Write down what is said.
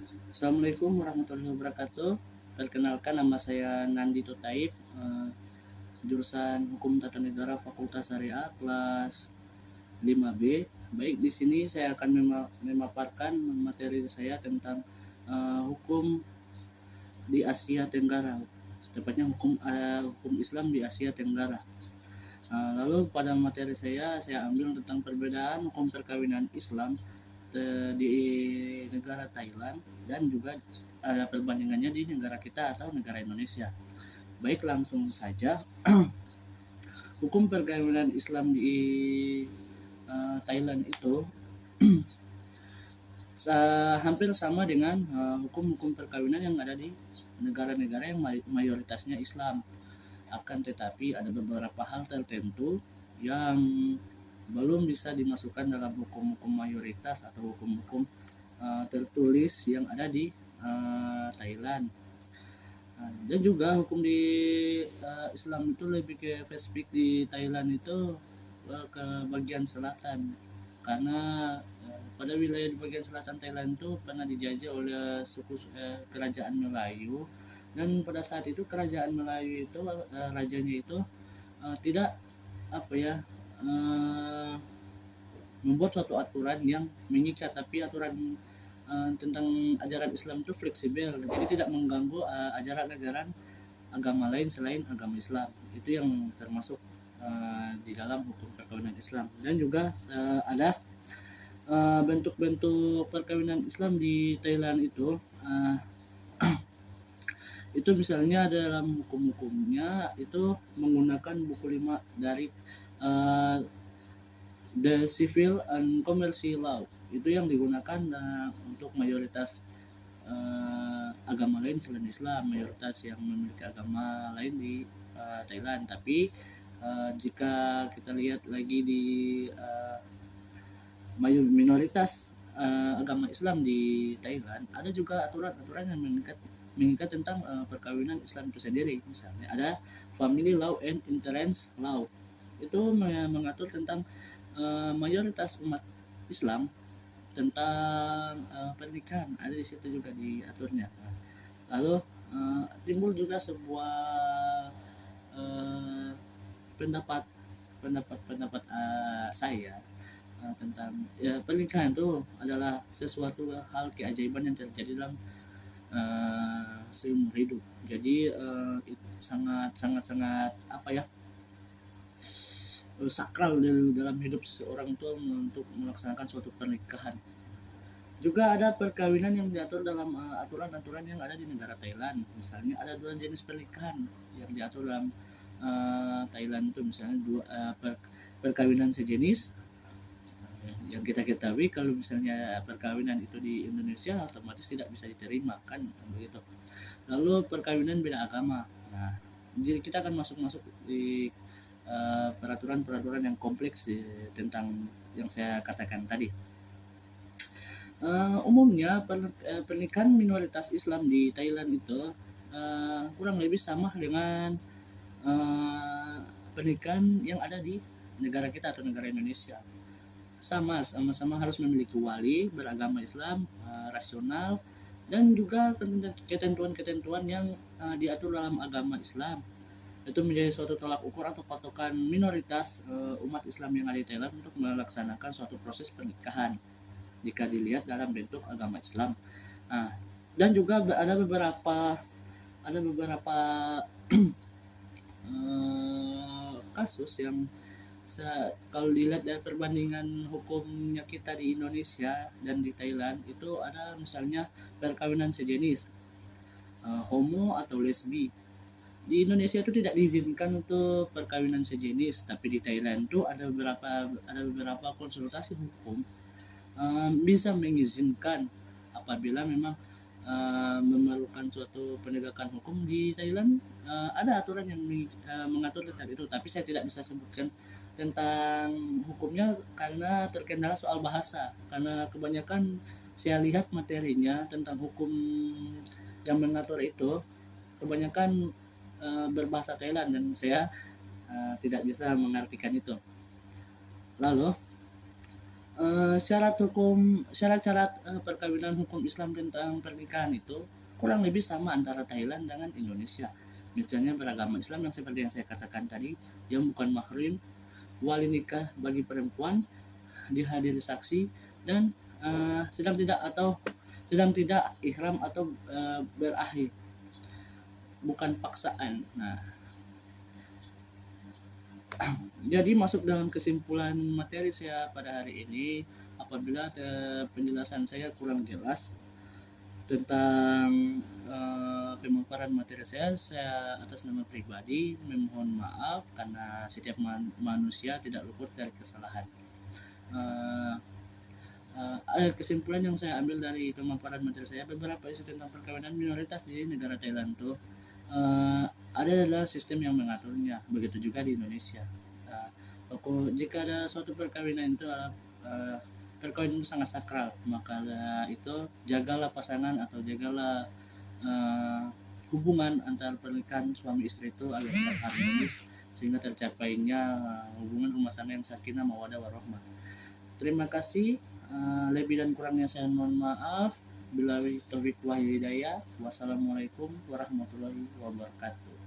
Assalamualaikum warahmatullahi wabarakatuh. Perkenalkan, nama saya Nandi Totaib, jurusan Hukum Tata Negara Fakultas Syariah kelas 5B. Baik, di sini saya akan memaparkan materi saya tentang hukum di Asia Tenggara, tepatnya hukum Islam di Asia Tenggara. Lalu pada materi saya ambil tentang perbedaan hukum perkawinan Islam di negara Thailand dan juga ada perbandingannya di negara kita atau negara Indonesia. Baik, langsung saja. Hukum perkawinan Islam di Thailand itu hampir sama dengan hukum-hukum perkawinan yang ada di negara-negara yang mayoritasnya Islam. Akan tetapi ada beberapa hal tertentu yang belum bisa dimasukkan dalam hukum-hukum mayoritas atau hukum-hukum tertulis yang ada di Thailand. Dan juga hukum di Islam itu lebih ke spesifik di Thailand itu ke bagian selatan, karena pada wilayah di bagian selatan Thailand itu pernah dijajah oleh kerajaan Melayu, dan pada saat itu kerajaan Melayu itu rajanya itu tidak membuat suatu aturan yang mengikat, tapi aturan tentang ajaran Islam itu fleksibel, jadi tidak mengganggu ajaran-ajaran agama lain selain agama Islam. Itu yang termasuk di dalam hukum perkawinan Islam. Dan juga ada bentuk-bentuk perkawinan Islam di Thailand itu itu misalnya dalam hukum-hukumnya itu menggunakan buku 5 dari The Civil and Commercial Law. Itu yang digunakan untuk mayoritas agama lain selain Islam, mayoritas yang memiliki agama lain di Thailand. Tapi jika kita lihat lagi di minoritas agama Islam di Thailand, ada juga aturan-aturan yang mengikat tentang perkawinan Islam itu sendiri. Misalnya ada Family Law and Interest Law. Itu mengatur tentang mayoritas umat Islam tentang pernikahan, ada di situ juga diaturnya. Lalu timbul juga sebuah pendapat saya tentang pernikahan itu adalah sesuatu hal keajaiban yang terjadi dalam seumur hidup. Jadi sangat sakral dalam hidup seseorang itu untuk melaksanakan suatu pernikahan. Juga ada perkawinan yang diatur dalam aturan-aturan yang ada di negara Thailand. Misalnya ada 2 jenis pernikahan yang diatur dalam Thailand itu, misalnya perkawinan sejenis. Yang kita ketahui kalau misalnya perkawinan itu di Indonesia otomatis tidak bisa diterima, kan begitu. Lalu perkawinan beda agama. Nah, jadi kita akan masuk di peraturan-peraturan yang kompleks tentang yang saya katakan tadi. Umumnya pernikahan minoritas Islam di Thailand itu kurang lebih sama dengan pernikahan yang ada di negara kita atau negara Indonesia. Sama-sama harus memiliki wali beragama Islam, rasional, dan juga ketentuan-ketentuan yang diatur dalam agama Islam. Itu menjadi suatu tolak ukur atau patokan minoritas umat Islam yang ada di Thailand untuk melaksanakan suatu proses pernikahan jika dilihat dalam bentuk agama Islam. Dan juga ada beberapa kasus yang kalau dilihat dari perbandingan hukumnya kita di Indonesia dan di Thailand, itu ada misalnya perkawinan sejenis, homo atau lesbi. Di Indonesia itu tidak diizinkan untuk perkawinan sejenis, tapi di Thailand itu ada beberapa konsultasi hukum bisa mengizinkan apabila memang memerlukan suatu penegakan hukum di Thailand. Ada aturan yang mengatur tentang itu, tapi saya tidak bisa sebutkan tentang hukumnya karena terkendala soal bahasa, karena kebanyakan saya lihat materinya tentang hukum yang mengatur itu kebanyakan berbahasa Thailand dan saya tidak bisa mengartikan itu. Lalu Syarat-syarat perkawinan hukum Islam tentang pernikahan itu kurang lebih sama antara Thailand dengan Indonesia. Misalnya beragama Islam yang seperti yang saya katakan tadi, yang bukan mahrim, wali nikah bagi perempuan, dihadiri saksi, dan sedang tidak ihram atau berakhir, bukan paksaan. Nah, jadi masuk dalam kesimpulan materi saya pada hari ini, apabila penjelasan saya kurang jelas tentang pemaparan materi saya atas nama pribadi memohon maaf, karena setiap manusia tidak luput dari kesalahan. Kesimpulan yang saya ambil dari pemaparan materi saya, beberapa isu tentang perkawinan minoritas di negara Thailand tuh adalah sistem yang mengaturnya, begitu juga di Indonesia. Jika ada suatu perkawinan itu perkawinan sangat sakral, maka itu jagalah pasangan atau jagalah hubungan antar pernikahan suami istri itu agar tetap harmonis, sehingga tercapainya hubungan rumah tangga yang sakinah mawaddah warahmah. Terima kasih. Lebih dan kurangnya saya mohon maaf. Billahi taufik wal hidayah. Wassalamualaikum warahmatullahi wabarakatuh.